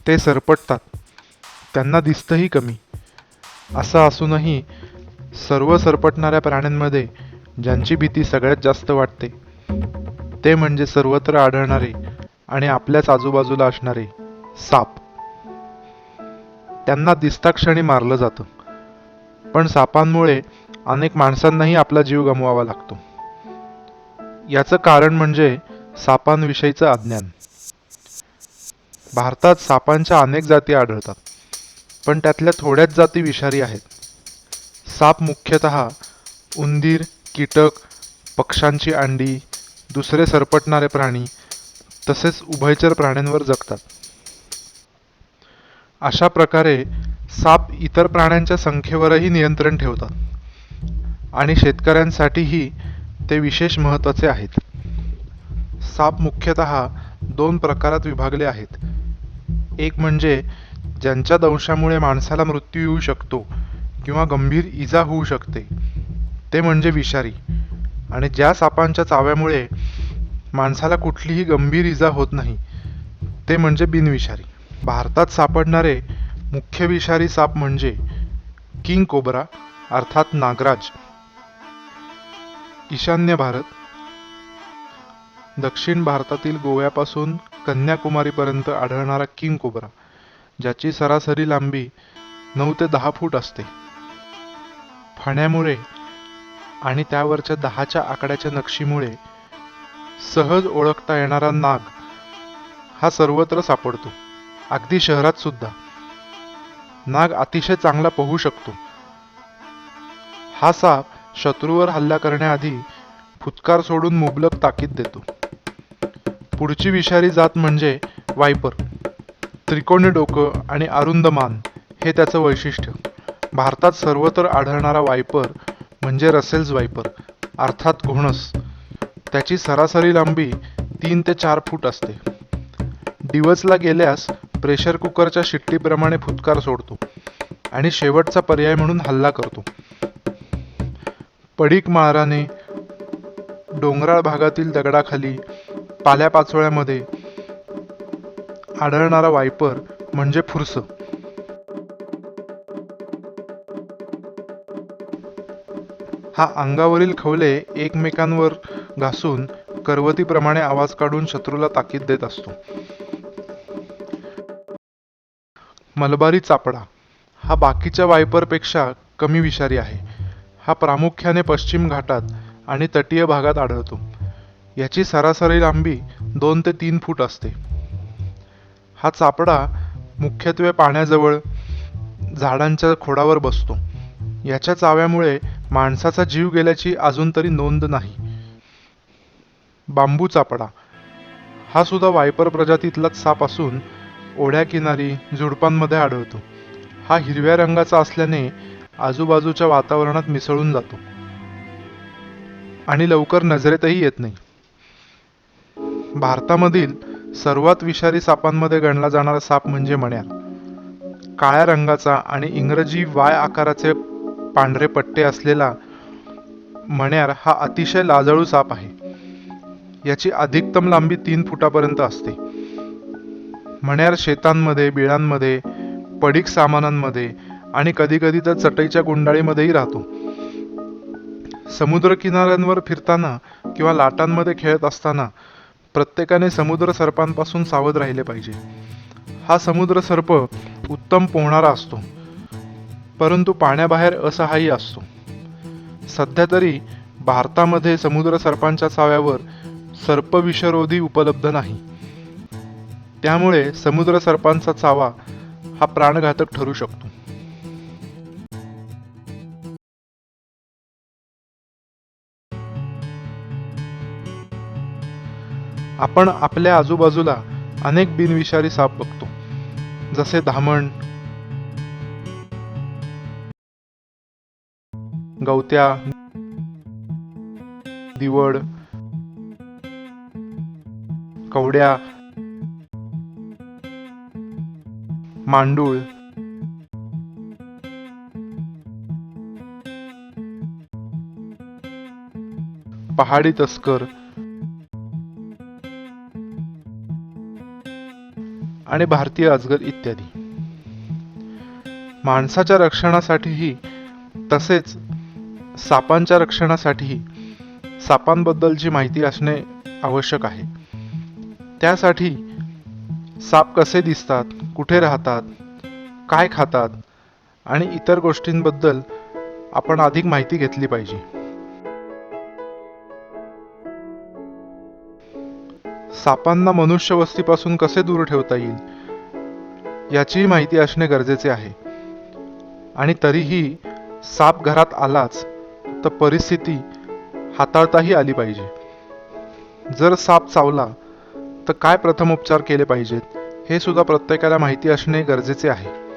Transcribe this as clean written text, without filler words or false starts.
ते सरपटतात, त्यांना दिसतंही कमी. असं असूनही सर्व सरपटणाऱ्या प्राण्यांमध्ये ज्यांची भीती सगळ्यात जास्त वाटते ते म्हणजे सर्वत्र आढळणारे आणि आपल्याच आजूबाजूला असणारे साप. त्यांना दिसताक्षणी मारलं जातं, पण सापांमुळे अनेक माणसांनाही आपला जीव गमवावा लागतो. याचं कारण म्हणजे सापांविषयीचं अज्ञान. भारतात सापांच्या अनेक जाती आढळतात, पण त्यातल्या थोड्याच जाती विषारी आहेत. साप मुख्यतः उंदीर, कीटक, पक्ष्यांची अंडी, दुसरे सरपटणारे प्राणी तसेच उभयचर प्राण्यांवर जगतात. अशा प्रकारे साप इतर प्राण्यांच्या संख्येवरही नियंत्रण ठेवतात आणि शेतकऱ्यांसाठीही ते विशेष महत्त्वाचे आहेत. साप मुख्यतः दोन प्रकारात विभागले आहेत. एक म्हणजे ज्यांच्या दंशामुळे माणसाला मृत्यू येऊ शकतो किंवा गंभीर इजा होऊ शकते, ते म्हणजे विषारी, आणि ज्या सापांच्या चाव्यामुळे माणसाला कुठलीही गंभीर इजा होत नाही, ते म्हणजे बिनविषारी. भारतात सापडणारे मुख्य विषारी साप म्हणजे किंग कोब्रा अर्थात नागराज, ईशान्य भारत, दक्षिण भारतातील गोव्यापासून कन्याकुमारीपर्यंत आढळणारा किंग कोब्रा, ज्याची सरासरी लांबी 9 ते 10 फूट असते. फण्यामुळे आणि त्यावरच्या 10च्या आकड्याच्या नक्षीमुळे सहज ओळखता येणारा नाग हा सर्वत्र सापडतो, अगदी शहरात सुद्धा. नाग अतिशय चांगला पोहू शकतो. हा साप शत्रूवर हल्ला करण्याआधी फुटकार सोडून मुबलक ताकीद देतो. पुढची विषारी जात म्हणजे वायपर. त्रिकोणी डोकं आणि अरुंद मान हे त्याचं वैशिष्ट्य. भारतात सर्वत्र आढळणारा वायपर म्हणजे रसेल्स वायपर अर्थात घोणस. त्याची सरासरी लांबी 3 ते 4 फूट असते. डिवचला गेल्यास प्रेशर कुकरच्या शिट्टीप्रमाणे फुटकार सोडतो आणि शेवटचा पर्याय म्हणून हल्ला करतो. पडीक माळराने, डोंगराळ भागातील दगडाखाली, पाल्यापाचोळ्यामध्ये आढळणारा वायपर म्हणजे फुरस. हा अंगावरील खवले एकमेकांवर घासून करवतीप्रमाणे आवाज काढून शत्रूला ताकीद देत असतो. मलबारी चापडा हा बाकीच्या वायपरपेक्षा कमी विषारी आहे. हा प्रामुख्याने पश्चिम घाटात आणि तटीय भागात आढळतो. याची सरासरी लांबी 2 ते 3 फूट असते. हा चापडा मुख्यत्वे पाण्याजवळ, झाडांच्या खोडावर बसतो. याच्या चाव्यामुळे माणसाचा जीव गेल्याची अजून तरी नोंद नाही. बांबू चापडा हा सुद्धा वायपर प्रजातीतलाच साप असून ओढ्याकिनारी, झुडपांमध्ये आढळतो. हा हिरव्या रंगाचा असल्याने आजूबाजूच्या वातावरणात मिसळून जातो आणि लवकर नजरेतही येत नाही. भारतामधील सर्वात विषारी सापांमध्ये गणला जाणारा साप म्हणजे मण्यार. काळ्या रंगाचा आणि इंग्रजी वाय आकाराचे पांढरे पट्टे असलेला मण्यार हा अतिशय लाजळू साप आहे. याची अधिकतम लांबी 3 फुटापर्यंत असते. मण्यार शेतांमध्ये, बिळांमध्ये, पडीक सामानांमध्ये आणि कधीकधी तर चटईच्या गुंडाळीमध्येही राहतो. समुद्र किनाऱ्यांवर फिरताना किंवा लाटांमध्ये खेळत असताना प्रत्येकाने समुद्र सर्पांपासून सावध राहिले पाहिजे. हा समुद्र सर्प उत्तम पोहणारा असतो, परंतु पाण्याबाहेर असहाय्य असतो. सध्या तरी भारतामध्ये समुद्र सर्पांच्या चाव्यावर सर्पविषरोधी उपलब्ध नाही. त्यामुळे समुद्र सर्पांचा चावा हा प्राणघातक ठरू शकतो. आपण आपल्या आजूबाजूला अनेक बिनविषारी साप बघतो, जसे धामण, गवत्या, दिवड, कवड्या, मांडूळ, पहाडी तस्कर आणि भारतीय अजगर इत्यादी. माणसाच्या रक्षणासाठीही तसेच सापांच्या रक्षणासाठीही सापांबद्दलची माहिती असणे आवश्यक आहे. त्यासाठी साप कसे दिसतात, कुठे राहतात, काय खातात आणि इतर गोष्टींबद्दल आपण अधिक माहिती घेतली पाहिजे. सापांना मनुष्य वस्तीपासून कसे दूर ठेवता येईल याचीही माहिती असणे गरजेचे आहे. आणि तरीही साप घरात आलाच तर परिस्थिती हाताळताही आली पाहिजे. जर साप चावला तर काय प्रथमोपचार केले पाहिजेत हे सुद्धा प्रत्येकाला माहिती असणे गरजेचे आहे.